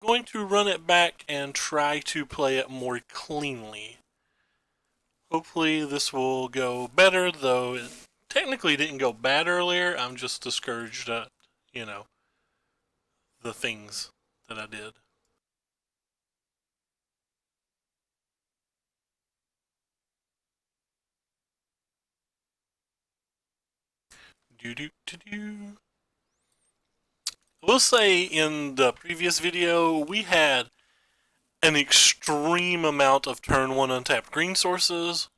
going to run it back and try to play it more cleanly. Hopefully this will go better, though it technically didn't go bad earlier. I'm just discouraged at, you know, the things that I did. Do do do do. I will say in the previous video we had an extreme amount of turn one untapped green sources,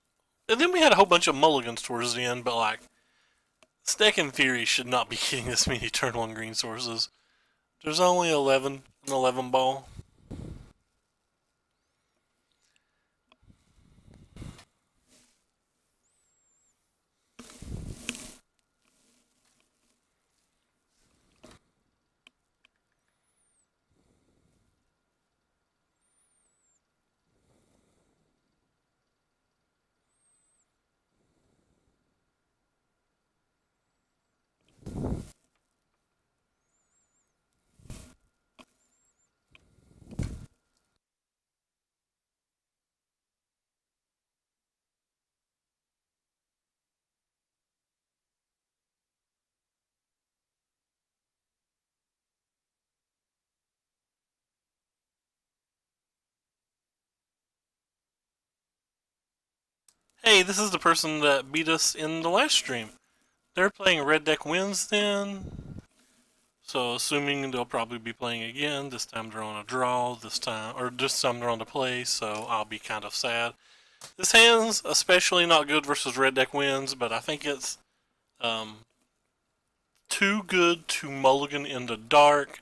and then we had a whole bunch of mulligans towards the end. But like, this deck in theory should not be getting this many turn one green sources. There's only 11, an 11 ball. Hey, this is the person that beat us in the last stream. They're playing red deck wins then. So assuming they'll probably be playing again, this time they're on a draw, this time they're on the play, so I'll be kind of sad. This hand's especially not good versus red deck wins, but I think it's um, too good to mulligan in the dark,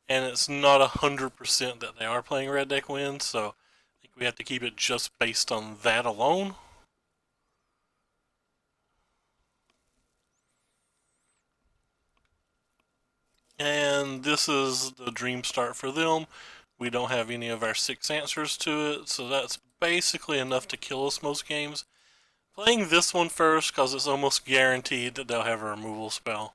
and it's not 100% that they are playing red deck wins, so I think we have to keep it just based on that alone. And this is the dream start for them. We don't have any of our 6 answers to it, so that's basically enough to kill us most games. Playing this one first because it's almost guaranteed that they'll have a removal spell.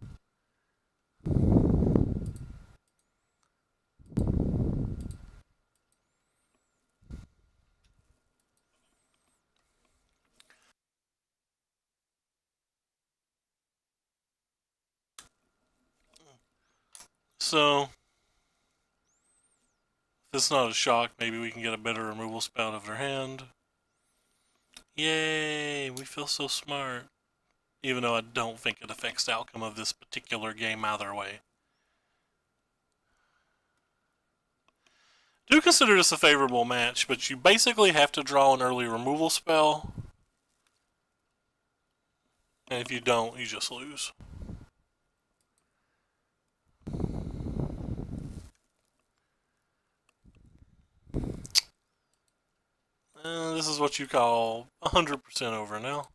So, if it's not a shock, maybe we can get a better removal spell out of their hand. Yay, we feel so smart. Even though I don't think it affects the outcome of this particular game either way. Do consider this a favorable match, but you basically have to draw an early removal spell. And if you don't, you just lose. This is what you call 100% over now.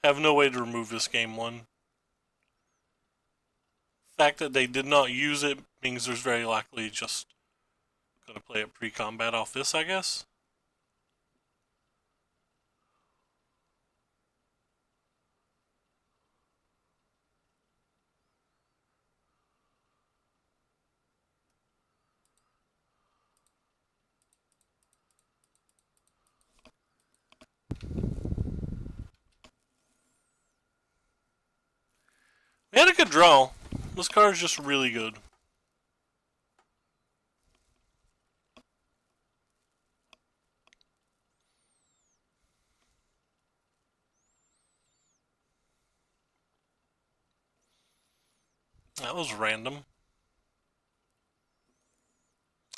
Have no way to remove this game one. The fact that they did not use it means there's very likely just going to play it pre-combat off this, I guess. We had a good draw. This card's just really good. That was random.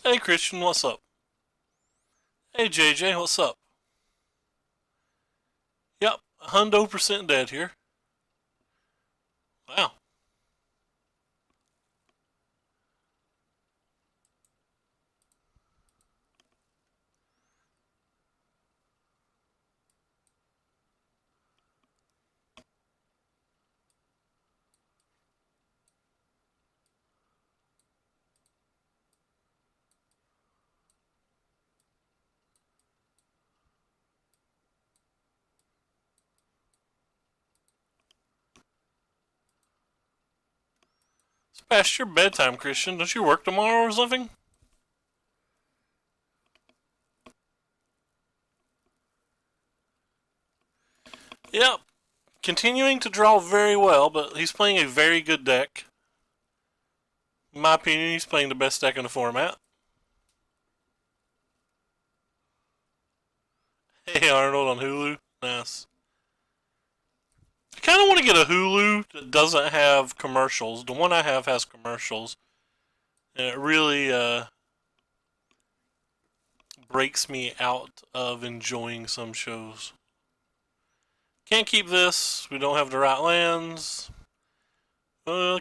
Hey Christian, what's up? Hey JJ, what's up? Yep, 100% dead here. Wow. It's past your bedtime, Christian. Don't you work tomorrow or something? Yep. Continuing to draw very well, but he's playing a very good deck. In my opinion, he's playing the best deck in the format. Hey Arnold on Hulu. Nice. I kind of want to get a Hulu that doesn't have commercials. The one I have has commercials. And it really breaks me out of enjoying some shows. Can't keep this. We don't have the right lands.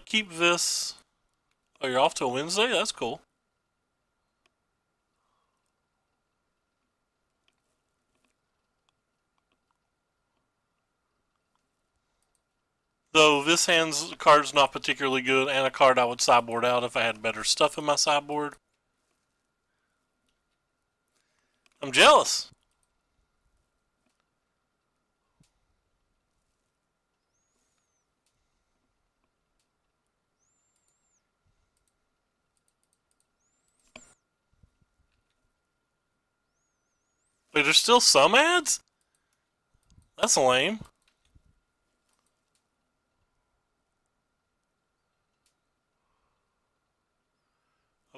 Keep this. Oh, you're off till Wednesday? That's cool. Though this hand's card's not particularly good, and a card I would sideboard out if I had better stuff in my sideboard. I'm jealous. Wait, there's still some ads? That's lame.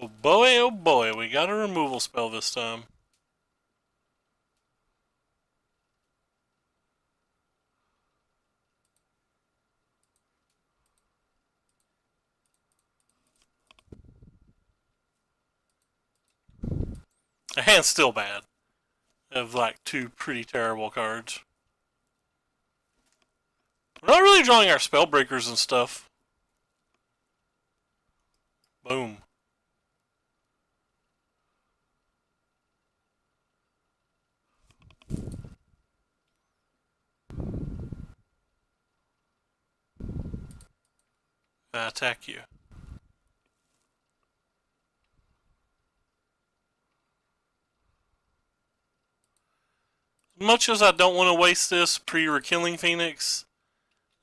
Oh boy, we got a removal spell this time. The hand's still bad. I have like two pretty terrible cards. We're not really drawing our spell breakers and stuff. Boom. I attack you. As much as I don't want to waste this pre-Killing Phoenix,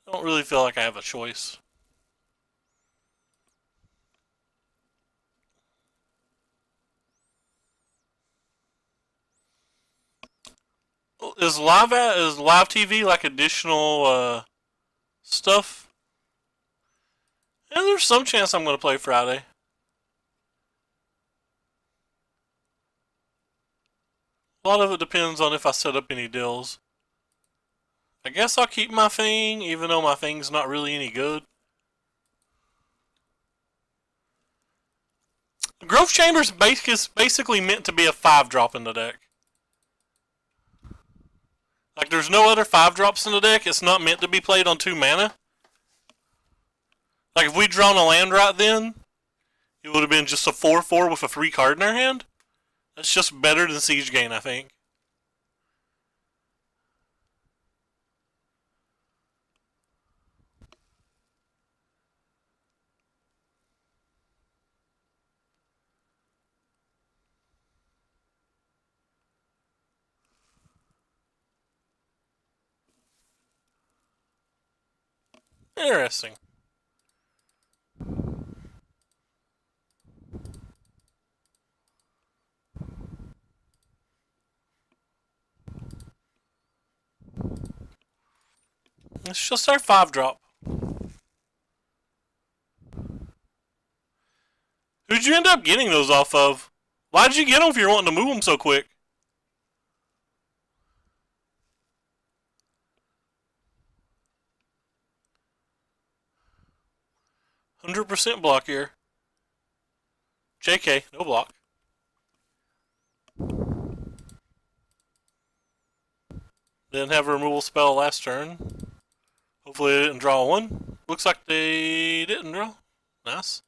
I don't really feel like I have a choice. Is live TV like additional stuff? Yeah, there's some chance I'm going to play Friday. A lot of it depends on if I set up any deals. I guess I'll keep my thing, even though my thing's not really any good. The Growth Chamber's basically meant to be a 5-drop in the deck. Like, there's no other 5-drops in the deck. It's not meant to be played on 2 mana. Like, if we'd drawn a land right then, it would have been just a 4/4 with a 3 card in our hand. That's just better than Siege Gain, I think. Interesting. It's just our 5-drop. Who'd you end up getting those off of? Why'd you get them if you're wanting to move them so quick? %, block here. JK, no block. Didn't have a removal spell last turn. Hopefully they didn't draw one. Looks like they didn't draw. Nice.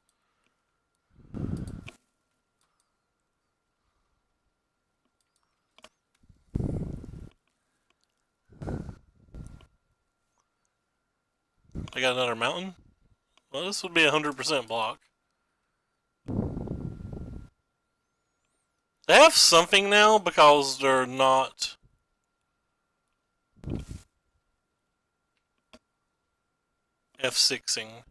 I got another mountain. Well, this would be 100% block. They have something now because they're not F6ing.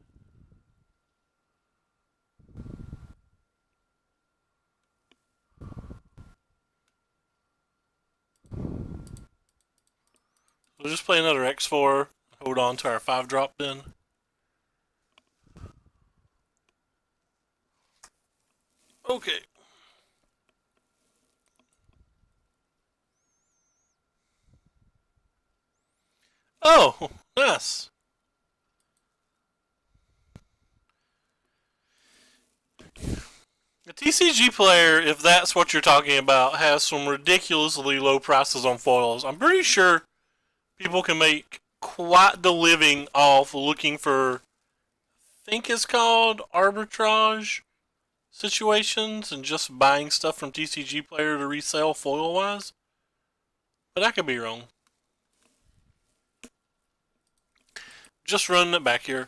We'll just play another X4. Hold on to our 5-drop then. Okay. Oh, nice. The TCG player, if that's what you're talking about, has some ridiculously low prices on foils. I'm pretty sure people can make quite the living off looking for, I think it's called arbitrage situations and just buying stuff from TCG player to resell foil wise. But I could be wrong. Just running it back here.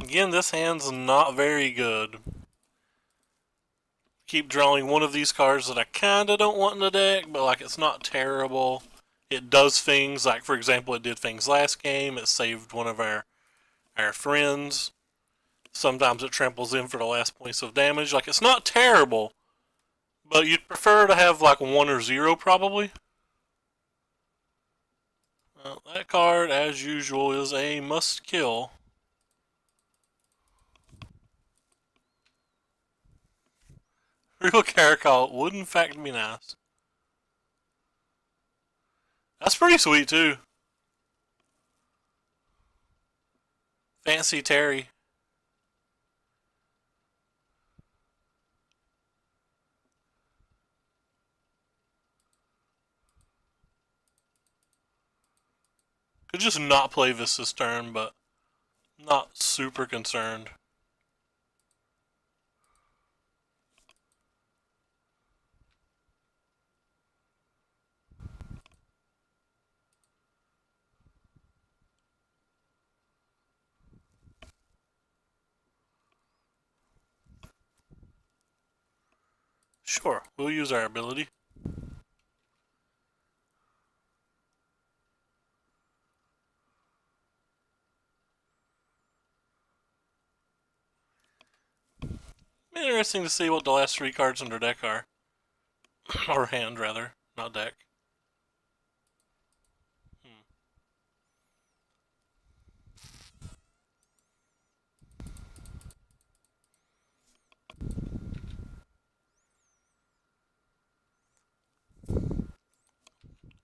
Again, this hand's not very good. Keep drawing one of these cards that I kinda don't want in the deck, but like it's not terrible. It does things, like for example, it did things last game. It saved one of our friends. Sometimes it tramples in for the last points of damage. Like it's not terrible, but you'd prefer to have like 1 or 0 probably. Well, that card, as usual, is a must kill. Real Caracol would in fact be nice. That's pretty sweet too. Fancy Terry. Could just not play this turn, but not super concerned. Sure, we'll use our ability. Interesting to see what the last 3 cards in their deck are. Or hand, rather, not deck.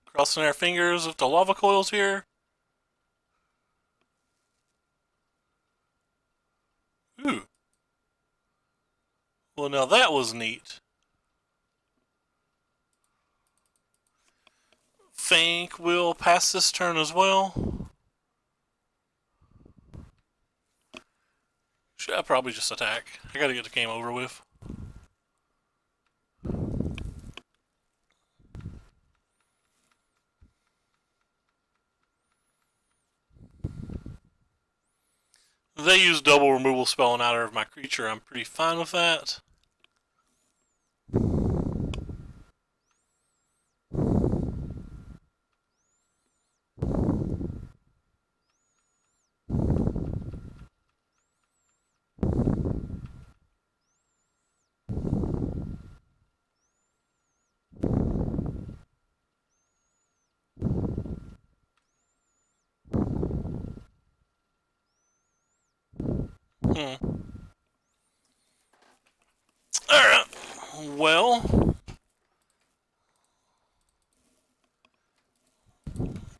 Crossing our fingers with the lava coils here. Ooh. Well, now that was neat. Think we'll pass this turn as well. Should I probably just attack? I gotta get the game over with. They use double removal spell on either of my creature. I'm pretty fine with that. Alright. Well,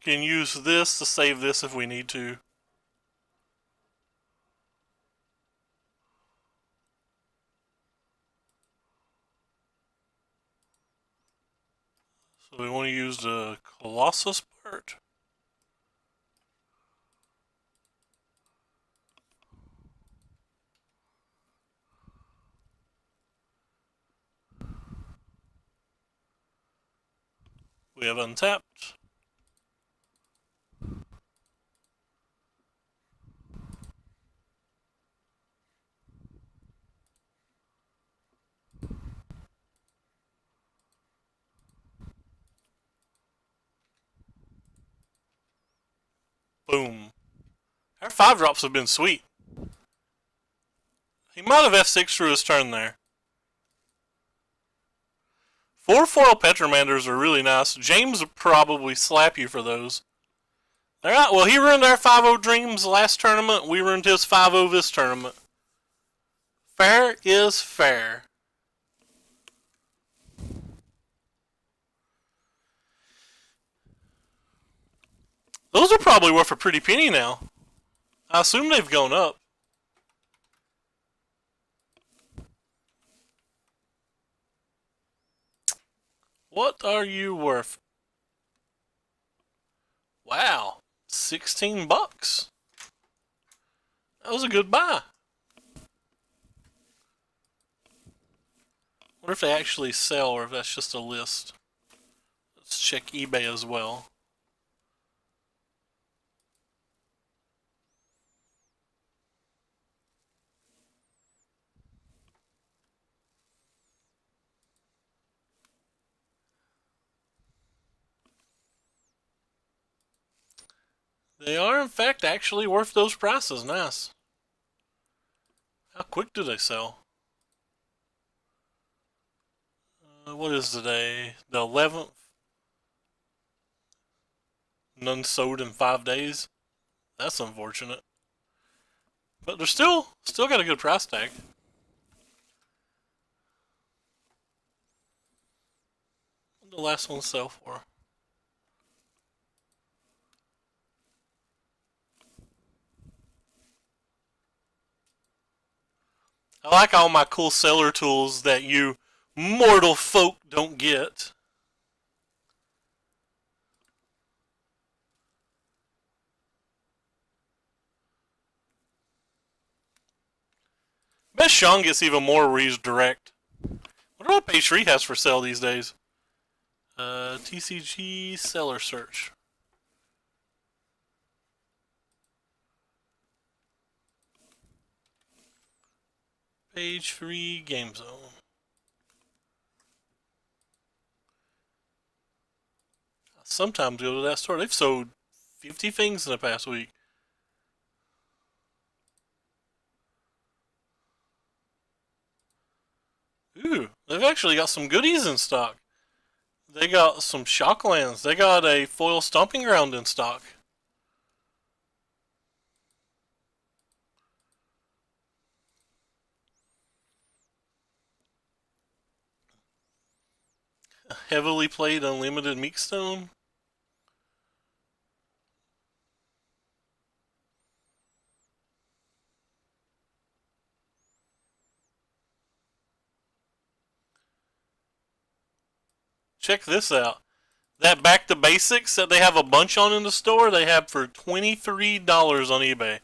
can use this to save this if we need to. So we want to use the Colossus part. We have untapped. Boom. 5-drops have been sweet. He might have F6 through his turn there. 4 foil Petramanders are really nice. James would probably slap you for those. Alright, well, he ruined our 5-0 dreams last tournament. We ruined his 5-0 this tournament. Fair is fair. Those are probably worth a pretty penny now. I assume they've gone up. What are you worth? Wow, 16 bucks. That was a good buy. Wonder if they actually sell or if that's just a list. Let's check eBay as well. They are, in fact, actually worth those prices. Nice. How quick do they sell? What is today? The 11th? None sold in 5 days? That's unfortunate. But they're still got a good price tag. What did the last one sell for? I like all my cool seller tools that you mortal folk don't get. Bet Sean gets even more where he's direct. Wonder what page 3 has for sale these days. TCG seller search. Page 3 game zone. I sometimes go to that store. They've sold 50 things in the past week. Ooh, they've actually got some goodies in stock. They got some Shocklands. They got a foil stomping ground in stock. A heavily played unlimited Meekstone. Check this out. That Back to Basics that they have a bunch on in the store, they have for $23 on eBay.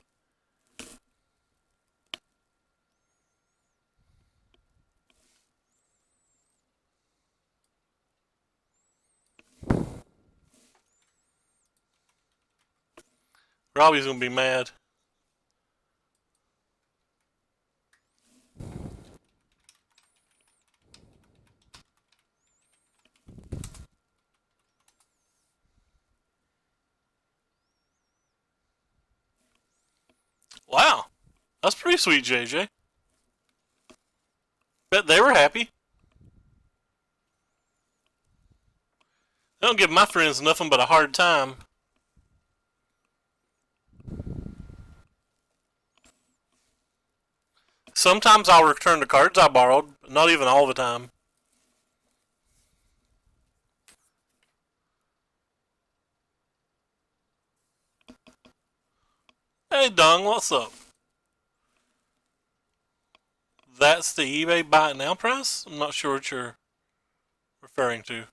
Robbie's gonna be mad. Wow, that's pretty sweet, JJ. Bet they were happy. They don't give my friends nothing but a hard time. Sometimes I'll return the cards I borrowed, but not even all the time. Hey, Dung, what's up? That's the eBay buy it now price? I'm not sure what you're referring to.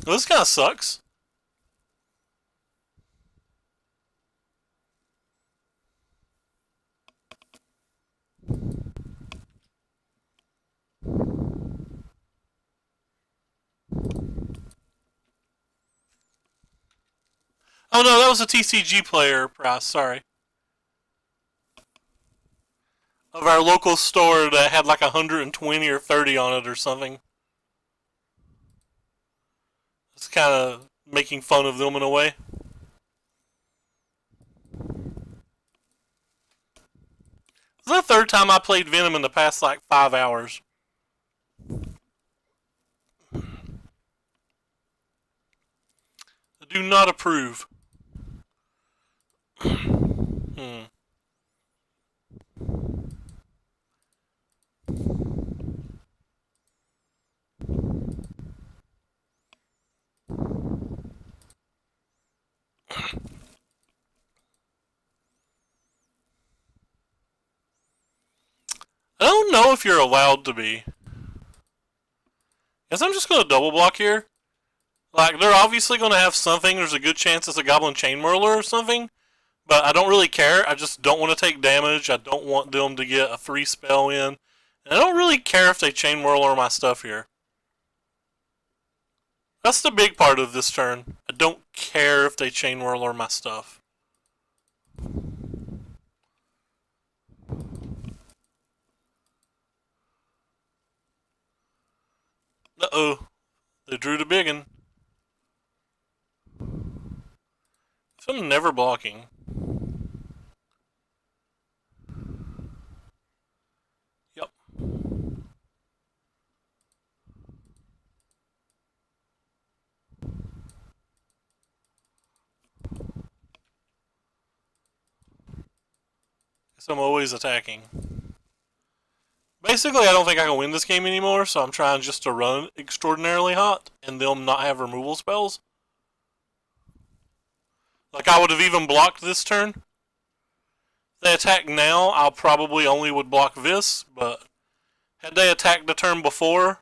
Well, this kind of sucks. Oh no, that was a TCG player price, sorry. Of our local store that had like 120 or 30 on it or something. It's kind of making fun of them in a way. This is the third time I played Venom in the past like 5 hours. I do not approve. Hmm. I don't know if you're allowed to be. Guess I'm just going to double block here. Like, they're obviously going to have something. There's a good chance it's a Goblin Chain Whirler or something. But I don't really care. I just don't want to take damage. I don't want them to get a 3 spell in. And I don't really care if they Chain Whirler my stuff here. That's the big part of this turn. I don't care if they Chain Whirler my stuff. Uh-oh. They drew the biggin. So I'm never blocking. Yep. Guess I'm always attacking. Basically, I don't think I can win this game anymore, so I'm trying just to run extraordinarily hot and them not have removal spells. Like, I would have even blocked this turn. If they attack now, I'll probably only would block this, but had they attacked the turn before,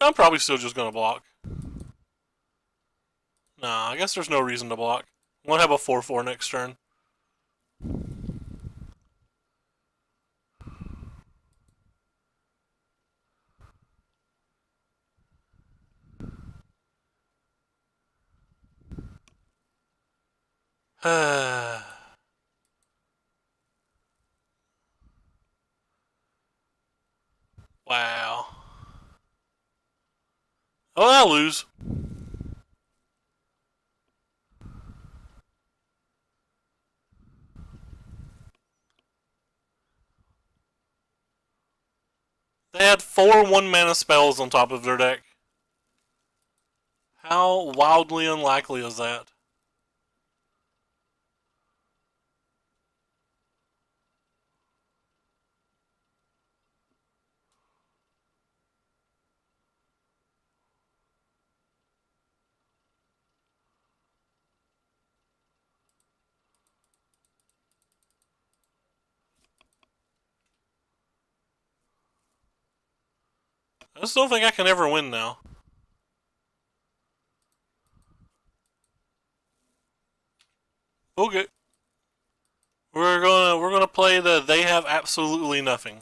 I'm probably still just going to block. Nah, I guess there's no reason to block. We'll have a 4-4 next turn. Wow. Oh, I'll lose. They had 4 1-mana spells on top of their deck. How wildly unlikely is that? I just don't think I can ever win now. Okay. We're gonna play the they have absolutely nothing.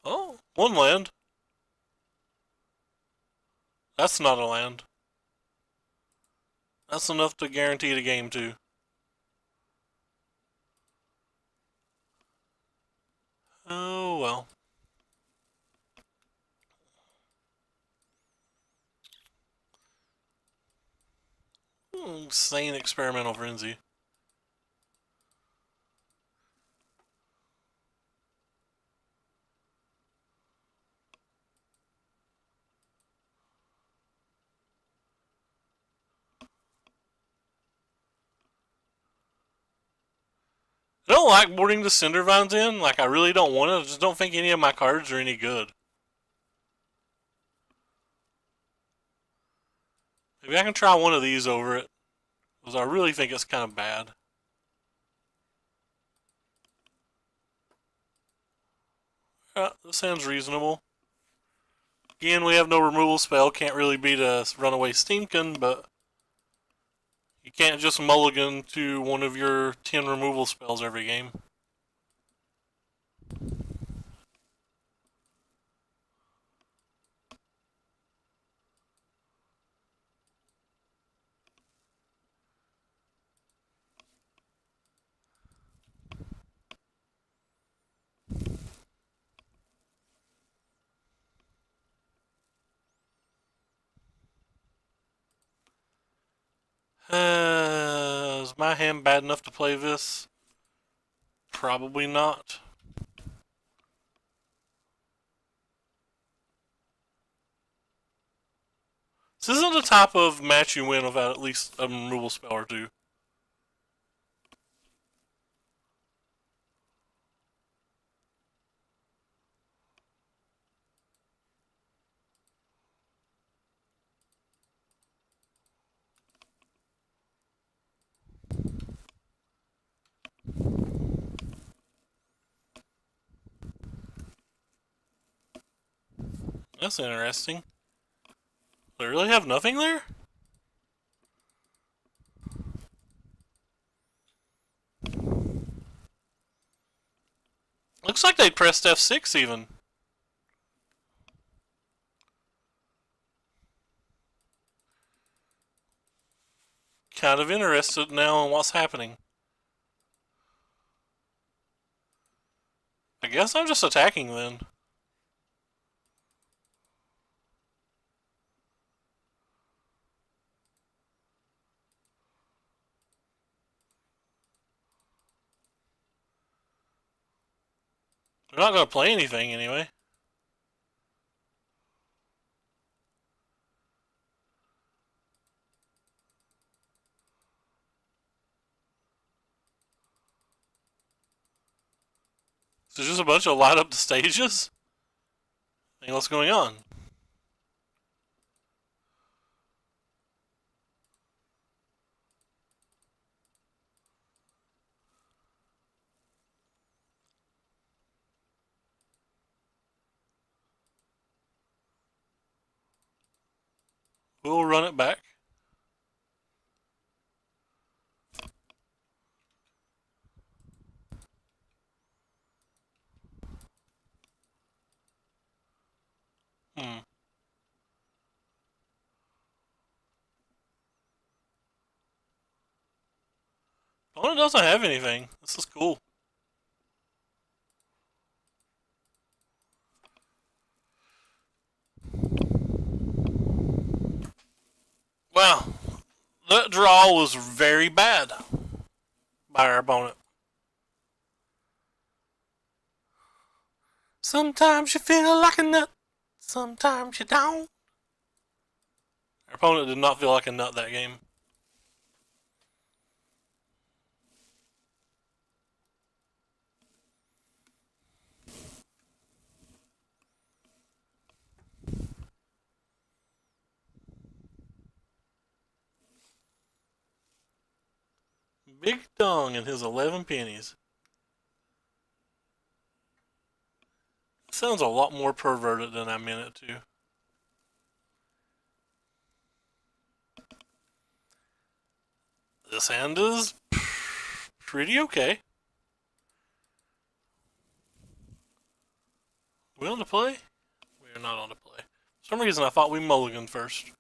Oh, 1 land. That's not a land. That's enough to guarantee the game too. Oh well. Insane experimental frenzy. I don't like boarding the Cinder Vines in. Like, I really don't want it. I just don't think any of my cards are any good. Maybe I can try one of these over it. Because I really think it's kind of bad. That sounds reasonable. Again, we have no removal spell. Can't really beat a runaway Steamkin, but you can't just mulligan to one of your 10 removal spells every game. Is my hand bad enough to play this? Probably not. This isn't the type of match you win without at least a removal spell or two. That's interesting. They really have nothing there? Looks like they pressed F6 even. Kind of interested now in what's happening. I guess I'm just attacking then. They're not going to play anything anyway. So just a bunch of light up the stages? I think what's going on? We'll run it back. Hmm. Oh, it doesn't have anything. This is cool. Wow. That draw was very bad by our opponent. Sometimes you feel like a nut, sometimes you don't. Our opponent did not feel like a nut that game. Big dong in his 11 pennies. Sounds a lot more perverted than I meant it to. This hand is pretty okay. We on to play? We are not on to play. For some reason I thought we mulliganed first.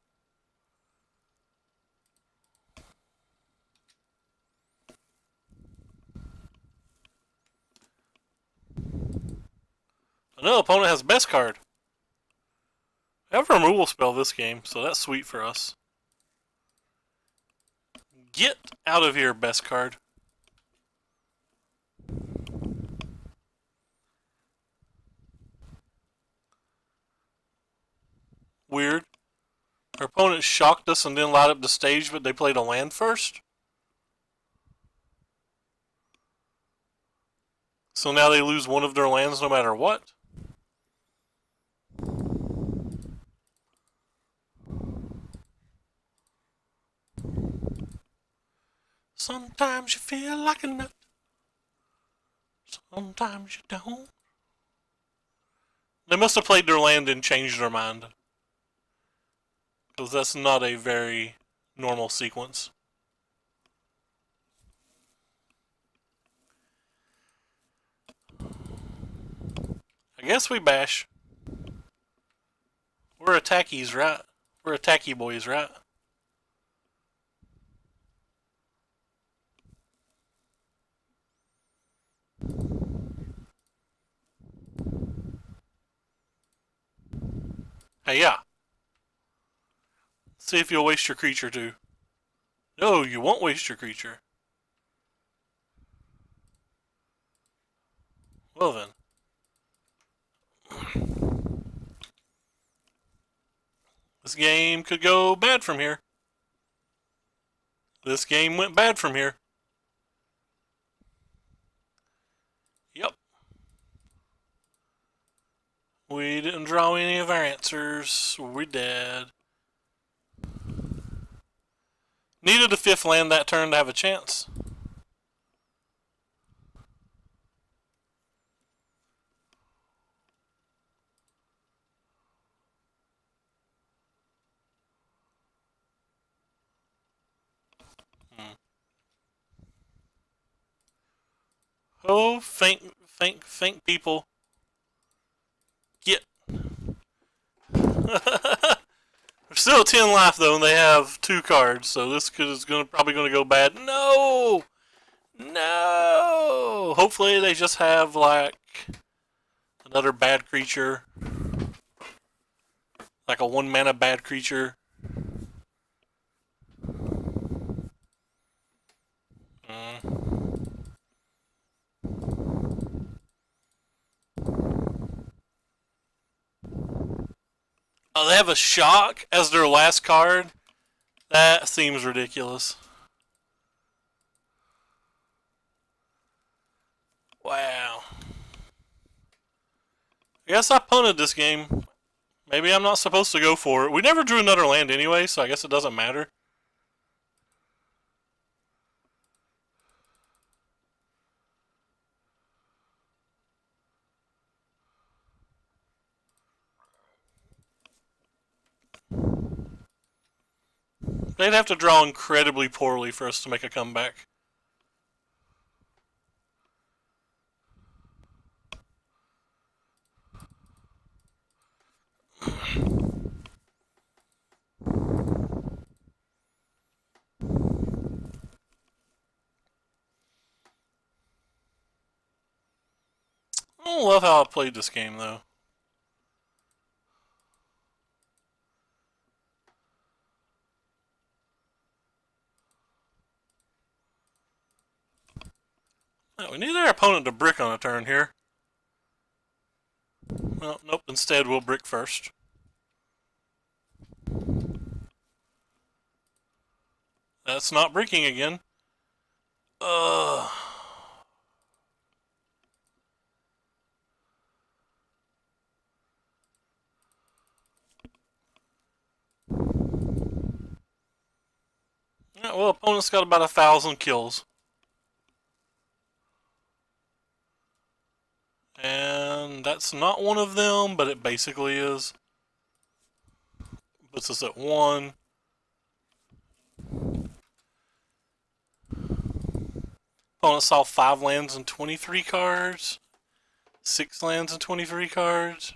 No, opponent has best card. I have a removal spell this game, so that's sweet for us. Get out of here, best card. Weird. Our opponent shocked us and then light up the stage, but they played a land first. So now they lose one of their lands no matter what. Sometimes you feel like a nut. Sometimes you don't. They must have played their land and changed their mind. Because that's not a very normal sequence. I guess we bash. We're attackies, right? We're attacky boys, right? Hey, yeah. See if you'll waste your creature, too. No, you won't waste your creature. Well, then. This game could go bad from here. This game went bad from here. Yep. We didn't draw any of our answers. We're dead. Needed a 5th land that turn to have a chance. Oh, think, people. Get. There's still 10 life though, and they have 2 cards, so this is probably gonna go bad. No, no. Hopefully they just have like another bad creature, like a 1 mana bad creature. Oh, they have a shock as their last card? That seems ridiculous. Wow. I guess I punted this game. Maybe I'm not supposed to go for it. We never drew another land anyway, so I guess it doesn't matter. They'd have to draw incredibly poorly for us to make a comeback. I don't love how I played this game, though. We need our opponent to brick on a turn here. Well, nope. Instead, we'll brick first. That's not bricking again. Ugh. Yeah, well, opponent's got about 1,000 kills. And that's not one of them, but it basically is. Puts us at 1. Opponent saw 5 lands and 23 cards. 6 lands and 23 cards.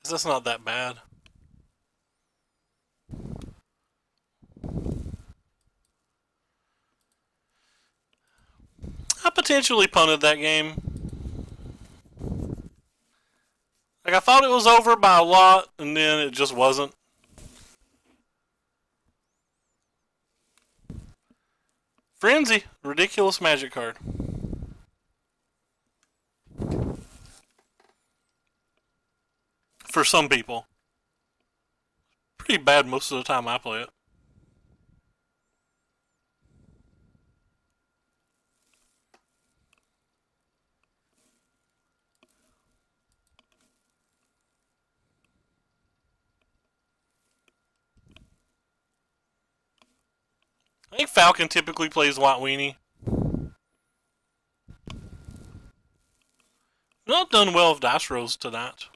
That's not that bad. I potentially punted that game. Like, I thought it was over by a lot, and then it just wasn't. Frenzy, ridiculous magic card. For some people. Pretty bad most of the time I play it. I think Falcon typically plays White Weenie. done well with dice rolls tonight.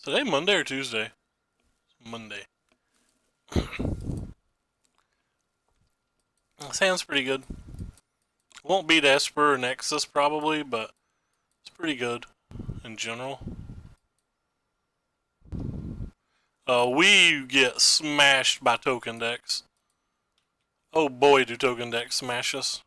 Today Monday or Tuesday? Monday. Sounds pretty good. Won't beat Esper or Nexus probably, but it's pretty good in general. We get smashed by token decks. Oh boy, do token decks smash us.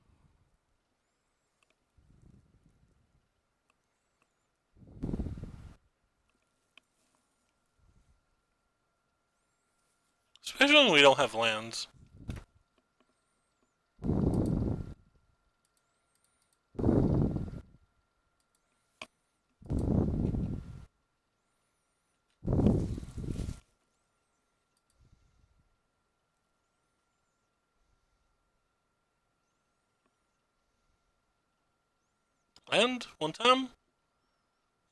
Especially when we don't have lands. Land, one time?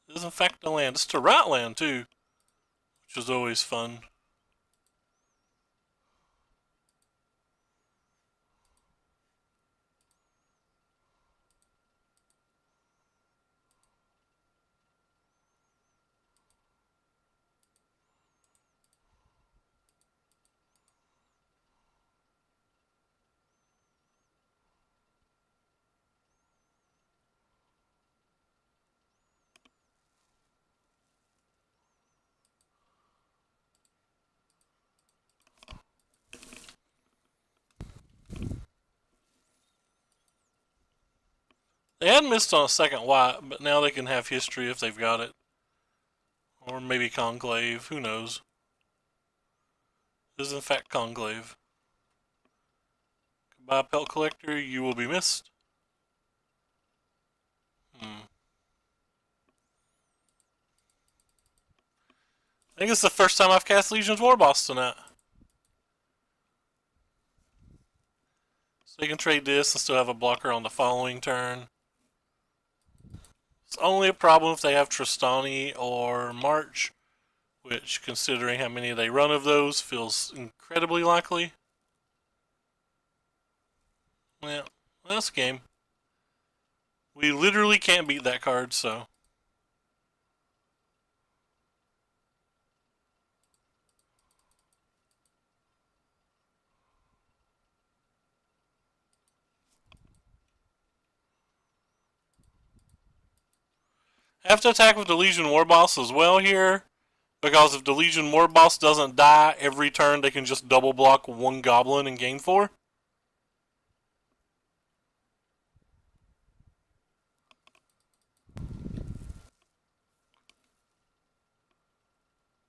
It is in fact a land. It's to right land too, which is always fun. They had missed on a second white, but now they can have history if they've got it. Or maybe Conclave, who knows. This is in fact Conclave. Goodbye, Pelt Collector, you will be missed. I think it's the first time I've cast Legion's Warboss tonight. So you can trade this and still have a blocker on the following turn. It's only a problem if they have Tristani or March, which, considering how many they run of those, feels incredibly likely. Yeah, that's a game. We literally can't beat that card, so. Have to attack with the Legion Warboss as well here, because if the Legion Warboss doesn't die every turn, they can just double block one Goblin and gain 4.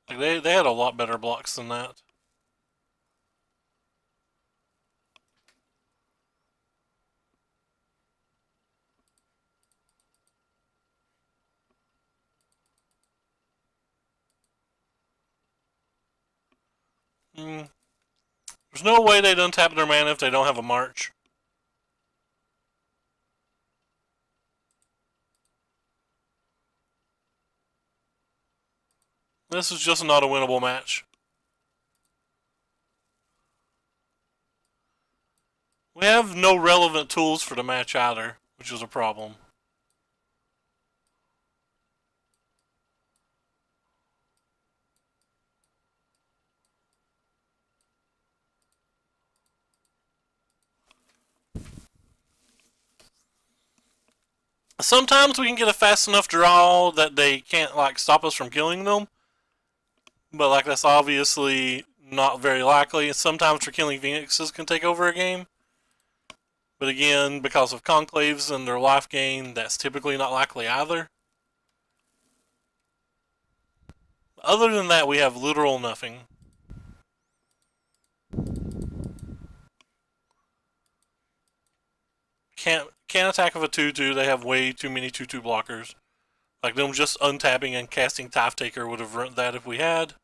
Like they had a lot better blocks than that. There's no way they'd untap their mana if they don't have a March. This is just not a winnable match. We have no relevant tools for the match either, which is a problem. Sometimes we can get a fast enough draw that they can't like stop us from killing them, but like that's obviously not very likely. Sometimes for killing Phoenixes can take over a game, but again, because of conclaves and their life gain, that's typically not likely either. Other than that, we have literal nothing. Can't attack with a 2-2. They have way too many 2-2 blockers. Like them just untapping and casting Tithe Taker would have ruined that if we had.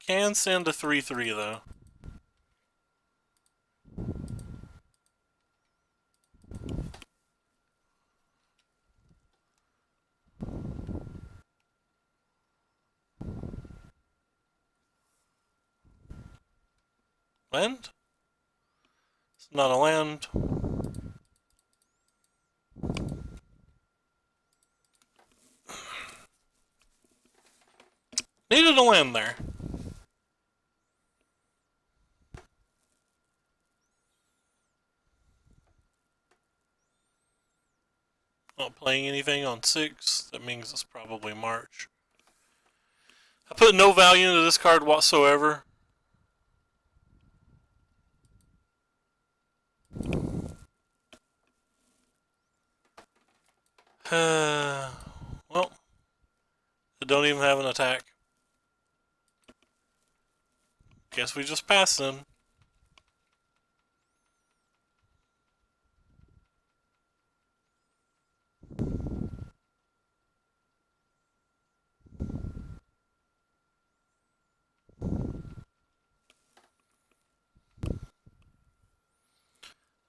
Can send a 3/3 though. Land? It's not a land. Needed a land there. Not playing anything on 6. That means it's probably March. I put no value into this card whatsoever. Well, I don't even have an attack. Guess we just pass then.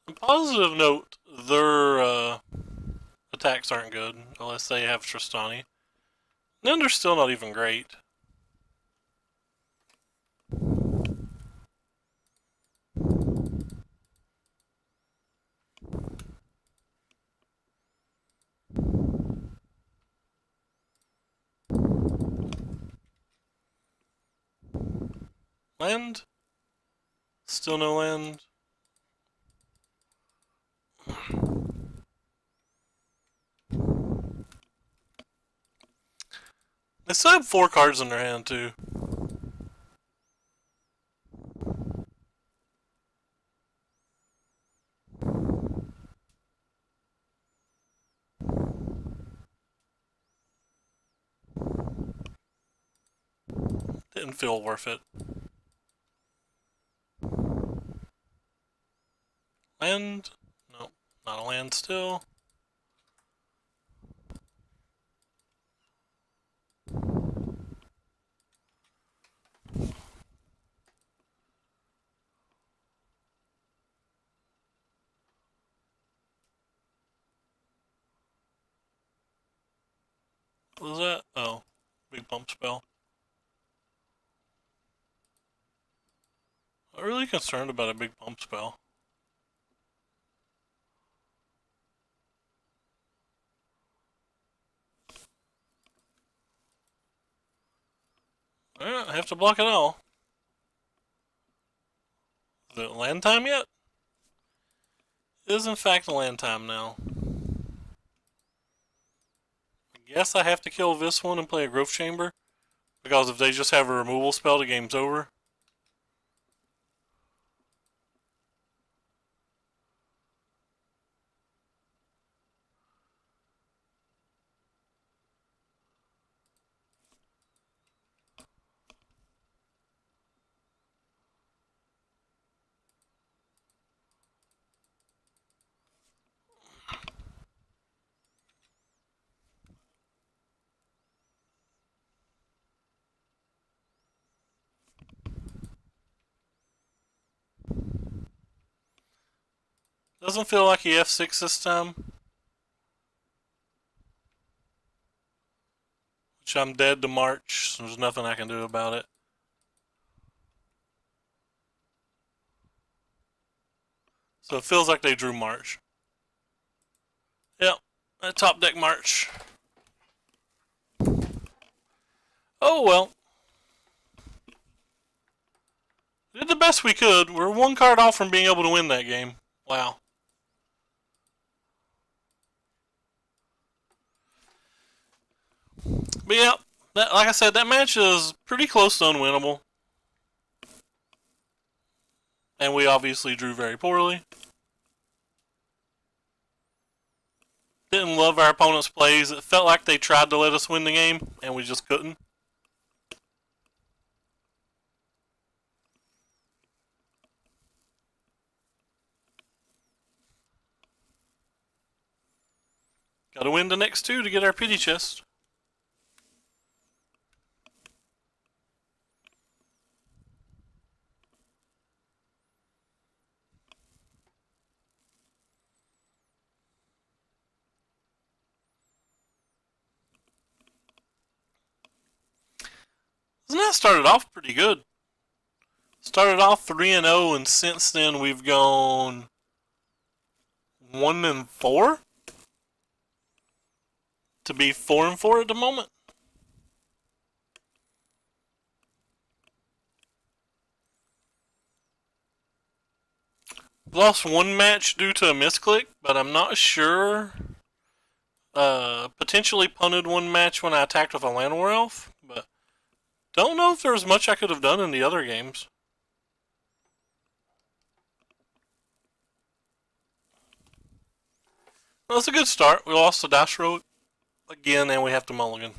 On a positive note, their attacks aren't good unless they have Tristani. Then they're still not even great. Land? Still no land. They still have 4 cards in their hand too. Didn't feel worth it. Land? Nope, not a land still. What was that? Oh, big pump spell. I'm really concerned about a big pump spell. Alright, I have to block it all. Is it land time yet? It is in fact land time now. I guess I have to kill this one and play a growth chamber. Because if they just have a removal spell, the game's over. Doesn't feel like he F6 this time. Which I'm dead to March, so there's nothing I can do about it. So it feels like they drew March. Yep, top deck March. Oh well. We did the best we could. We're 1 card off from being able to win that game. Wow. But yeah, like I said, that match is pretty close to unwinnable. And we obviously drew very poorly. Didn't love our opponent's plays. It felt like they tried to let us win the game, and we just couldn't. Gotta win the next two to get our pity chest. And that started off pretty good. Started off 3-0, and since then we've gone 1-4 to be 4-4 at the moment. Lost one match due to a misclick, but I'm not sure. Potentially punted one match when I attacked with a Llanowar Elf, but don't know if there was much I could have done in the other games. Well, that's a good start. We lost the Dash Road again, and we have to mulligan.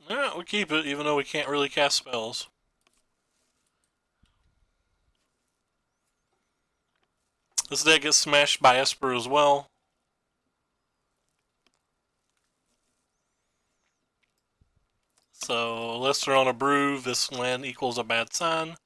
Alright, we keep it, even though we can't really cast spells. This deck gets smashed by Esper as well. So, unless they're on a brew, this land equals a bad sign.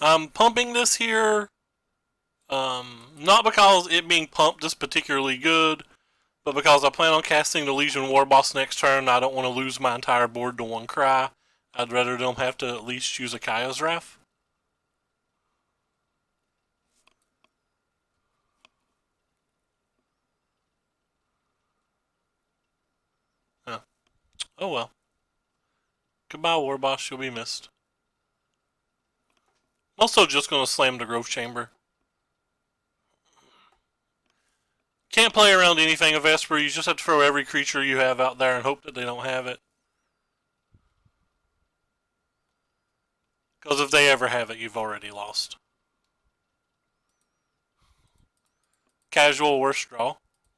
I'm pumping this here, not because it being pumped is particularly good, but because I plan on casting the Legion War Boss next turn. I don't want to lose my entire board to one cry. I'd rather them have to at least choose a Kaya's Wrath. Oh well. Goodbye, War Boss. You'll be missed. I'm also just going to slam the Growth Chamber. Can't play around anything of Esper. You just have to throw every creature you have out there and hope that they don't have it. Because if they ever have it, you've already lost. Casual worst draw.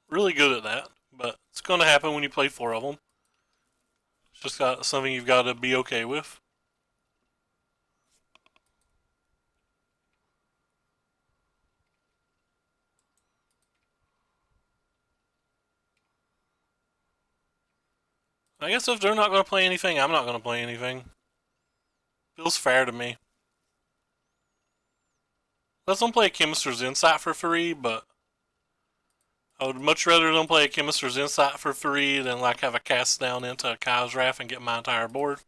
Really good at that. But it's going to happen when you play 4 of them. It's just something you've got to be okay with. I guess if they're not going to play anything, I'm not going to play anything. Feels fair to me. Let's them play a Chemister's Insight for 3, but I would much rather them play a Chemister's Insight for 3 than like have a cast down into a Kaya's Wrath and get my entire board.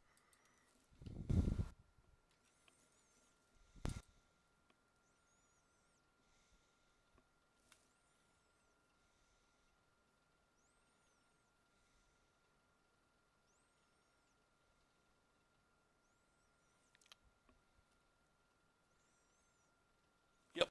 Yep.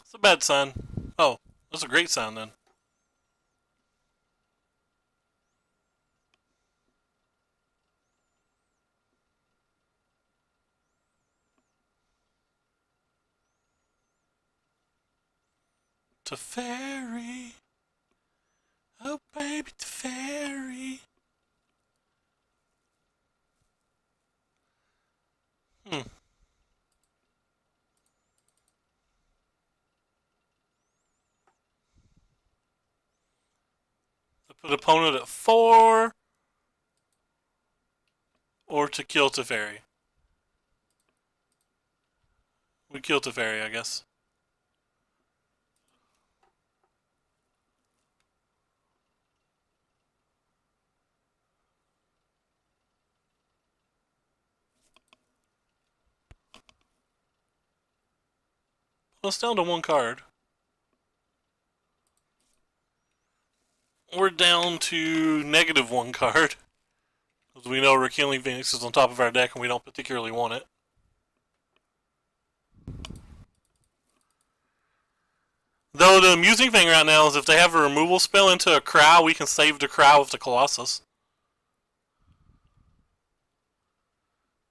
It's a bad sign. Oh, That's a great sound then. Teferi. Oh, baby, Teferi. Hmm. To put opponent at 4 or to kill Teferi. We kill Teferi, I guess. Well, it's down to 1 card. We're down to -1 card. Because we know Rekindling Phoenix is on top of our deck and we don't particularly want it. Though the amusing thing right now is if they have a removal spell into a Crow, we can save the Crow with the Colossus.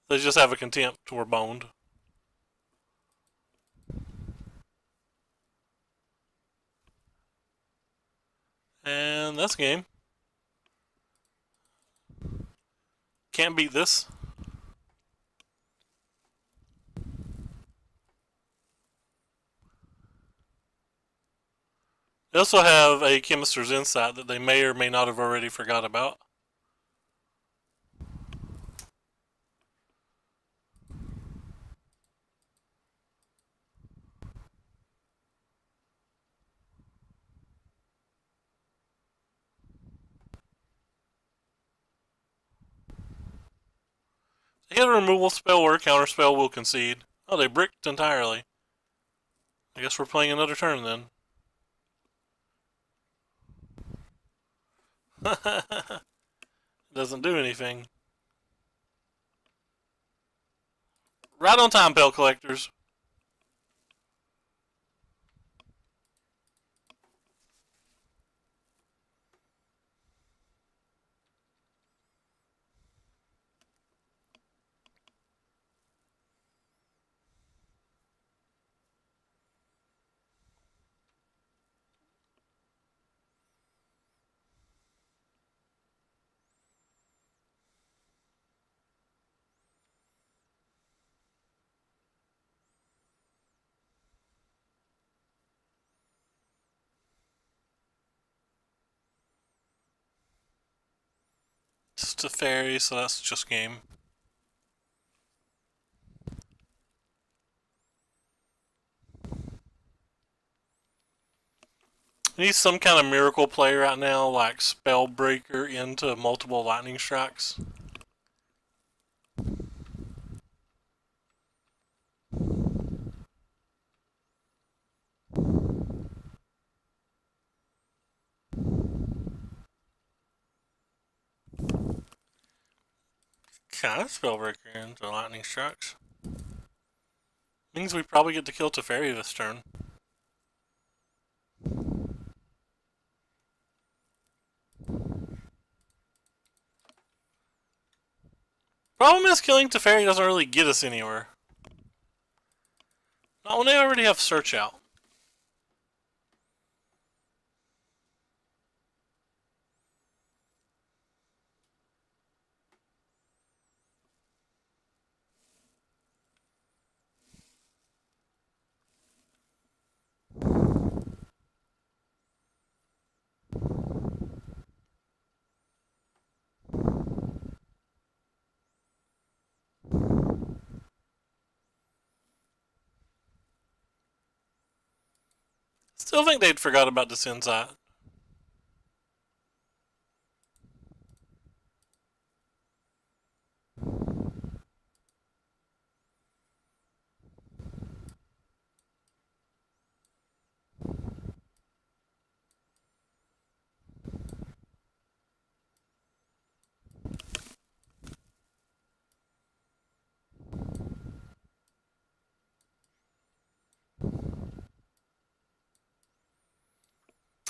They just have a Contempt, we're boned. And that's game. Can't beat this. They also have a Chemist's Insight that they may or may not have already forgot about. They hit a removal spell or a counter spell, we'll concede. Oh, they bricked entirely. I guess we're playing another turn then. Doesn't do anything. Right on time, Pale Collectors. Just a fairy, so that's just game. We need some kind of miracle play right now, like Spellbreaker into multiple lightning strikes. Kind of Spellbreaker into lightning strikes. Means we probably get to kill Teferi this turn. Problem is, killing Teferi doesn't really get us anywhere. Not when they already have Search out. Still think they'd forgot about this Insight.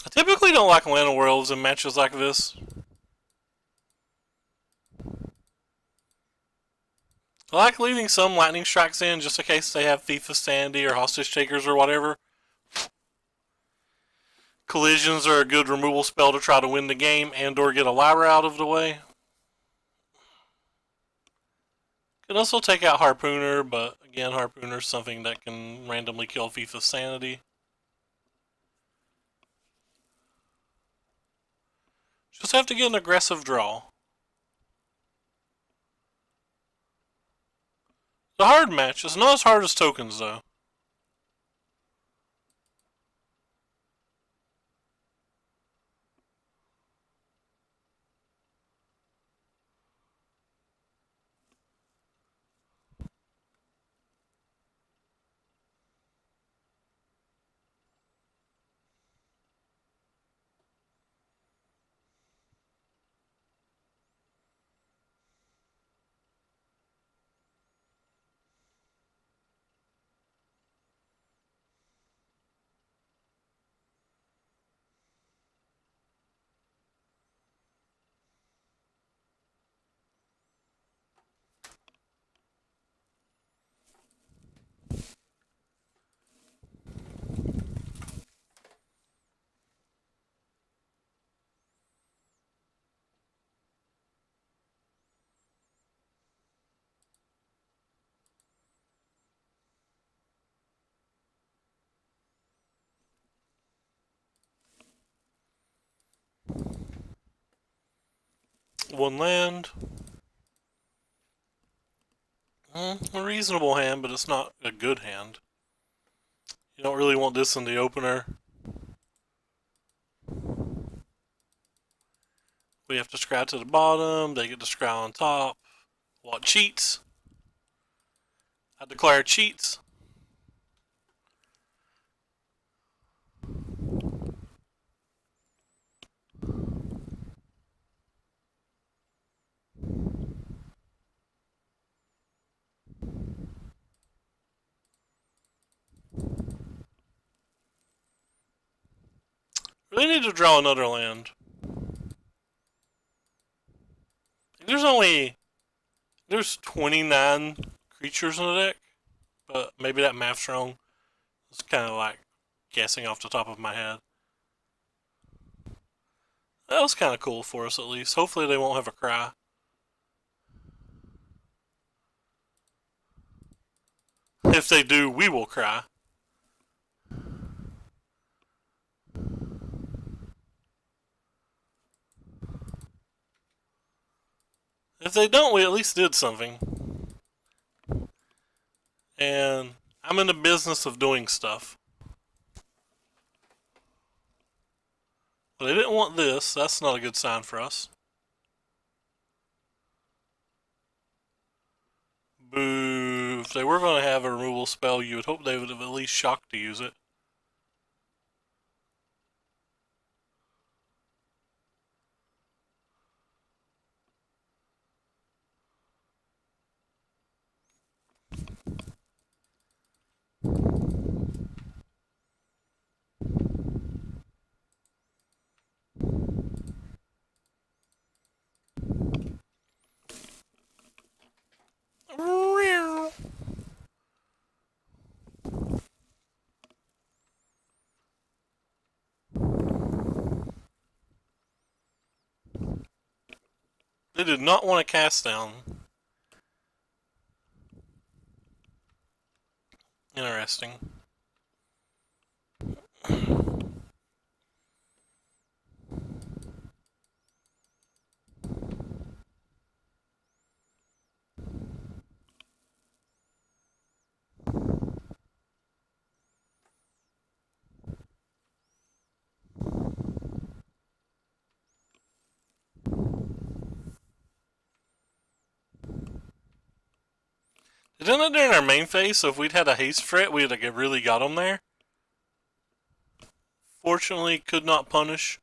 I typically don't like Land of Worlds in matches like this. I like leaving some lightning strikes in just in case they have Thief of Sandy or Hostage Takers or whatever. Collisions are a good removal spell to try to win the game and or get a Lyra out of the way. Can also take out Harpooner, but again, Harpooner's something that can randomly kill Thief of Sanity. Just have to get an aggressive draw. It's a hard match. It's not as hard as tokens, though. One land. A reasonable hand, but it's not a good hand. You don't really want this in the opener. We have to scry to the bottom. They get to scry on top. What cheats? I declare cheats. Really need to draw another land. There's 29 creatures in the deck, but maybe that math's wrong. It's kind of like guessing off the top of my head. That was kind of cool for us at least. Hopefully they won't have a cry. If they do, we will cry. If they don't, we at least did something. And I'm in the business of doing stuff. But they didn't want this. That's not a good sign for us. Boo. If they were going to have a removal spell, you would hope they would have at least shocked to use it. They did not want to cast down. Interesting. They did it during our main phase, so if we'd had a haste threat, we'd have really got them there. Fortunately, could not punish.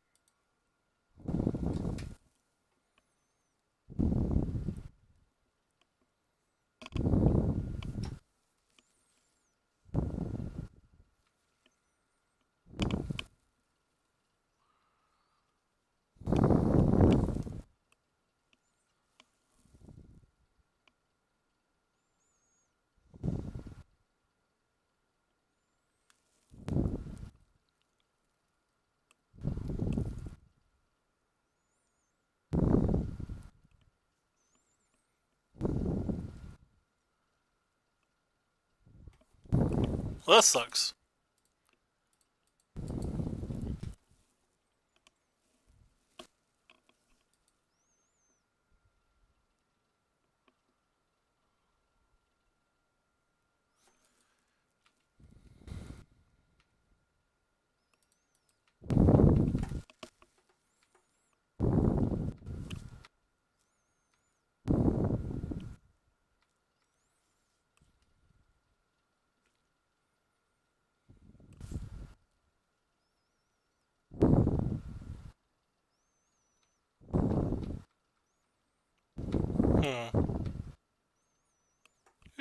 Well, that sucks.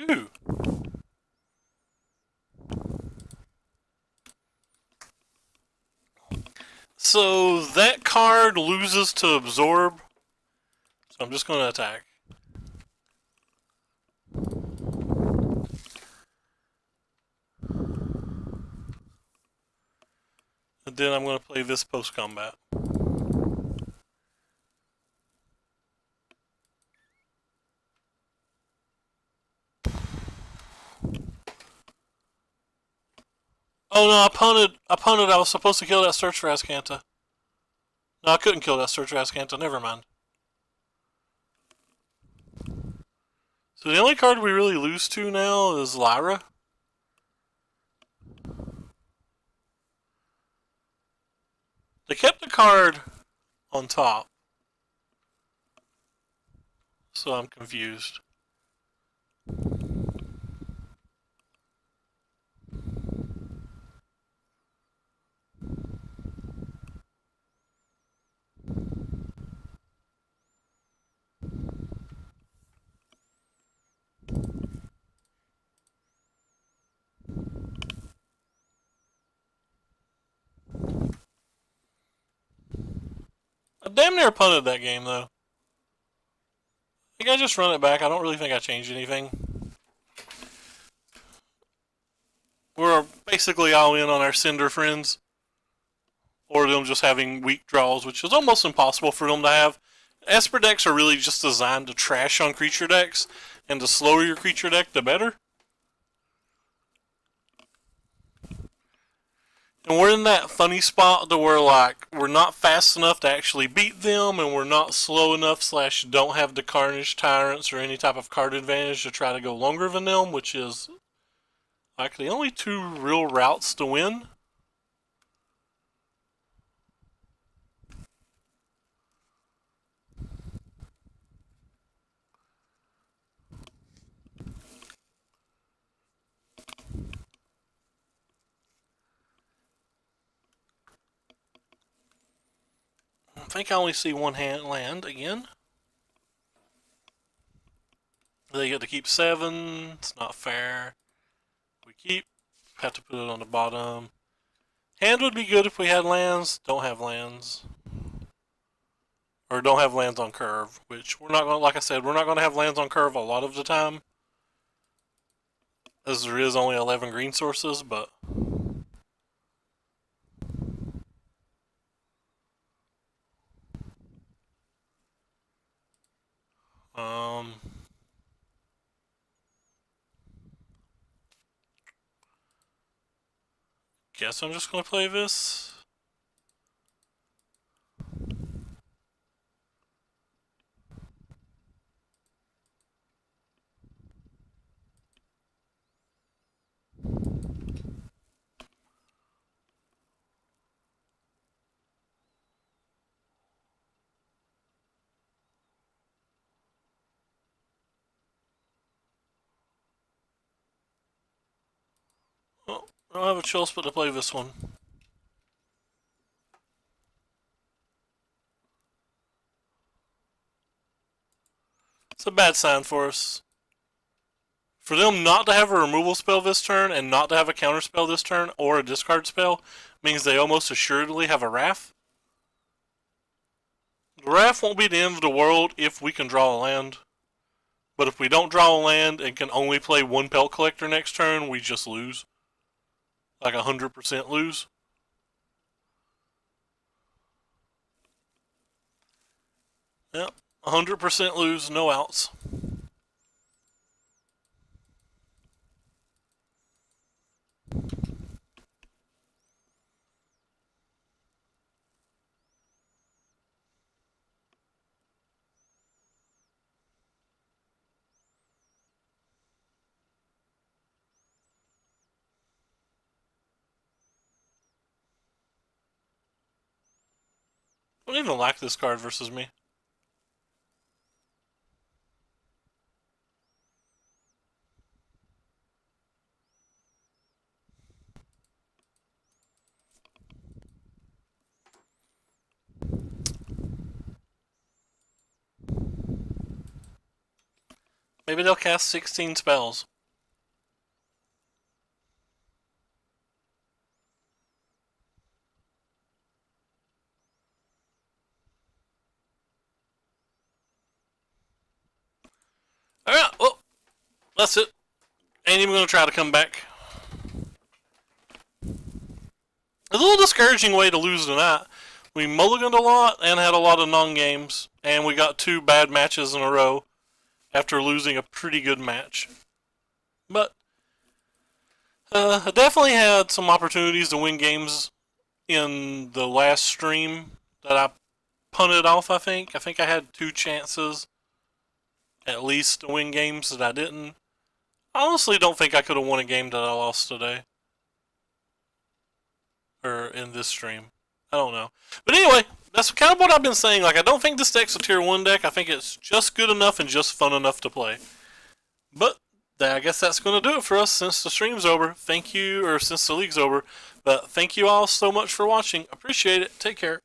Ooh. So that card loses to absorb. So I'm just going to attack. And then I'm going to play this post-combat. Oh no, I punted. I was supposed to kill that Search for Azcanta. No, I couldn't kill that Search for Azcanta. Never mind. So the only card we really lose to now is Lyra. They kept the card on top. So I'm confused. I damn near punted that game though. I think I just run it back. I don't really think I changed anything. We're basically all in on our Cinder friends. Or them just having weak draws, which is almost impossible for them to have. Esper decks are really just designed to trash on creature decks, and the slower your creature deck, the better. And we're in that funny spot to where, like, we're not fast enough to actually beat them, and we're not slow enough / don't have the Carnage Tyrants or any type of card advantage to try to go longer than them, which is, like, the only two real routes to win. I think I only see one hand land again. They get to keep 7. It's not fair. We keep. Have to put it on the bottom. Hand would be good if we had lands. Don't have lands. Or don't have lands on curve. Which we're not going to, like I said, we're not going to have lands on curve a lot of the time. As there is only 11 green sources, but... Guess I'm just going to play this. Oh, I don't have a choice but to play this one. It's a bad sign for us. For them not to have a removal spell this turn and not to have a counter spell this turn or a discard spell means they almost assuredly have a Wrath. The Wrath won't be the end of the world if we can draw a land. But if we don't draw a land and can only play one Pelt Collector next turn, we just lose. Like 100% lose. Yep, 100% lose, no outs. I don't even like this card versus me. Maybe they'll cast 16 spells. Alright, well, that's it. Ain't even gonna try to come back. It's a little discouraging way to lose tonight. We mulliganed a lot and had a lot of non-games, and we got 2 bad matches in a row after losing a pretty good match. But I definitely had some opportunities to win games in the last stream that I punted off, I think. I think I had 2 chances at least to win games that I didn't. I honestly don't think I could have won a game that I lost today. Or in this stream. I don't know. But anyway, that's kind of what I've been saying. Like, I don't think this deck's a tier 1 deck. I think it's just good enough and just fun enough to play. But I guess that's going to do it for us since the stream's over. Thank you, or since the league's over. But thank you all so much for watching. Appreciate it. Take care.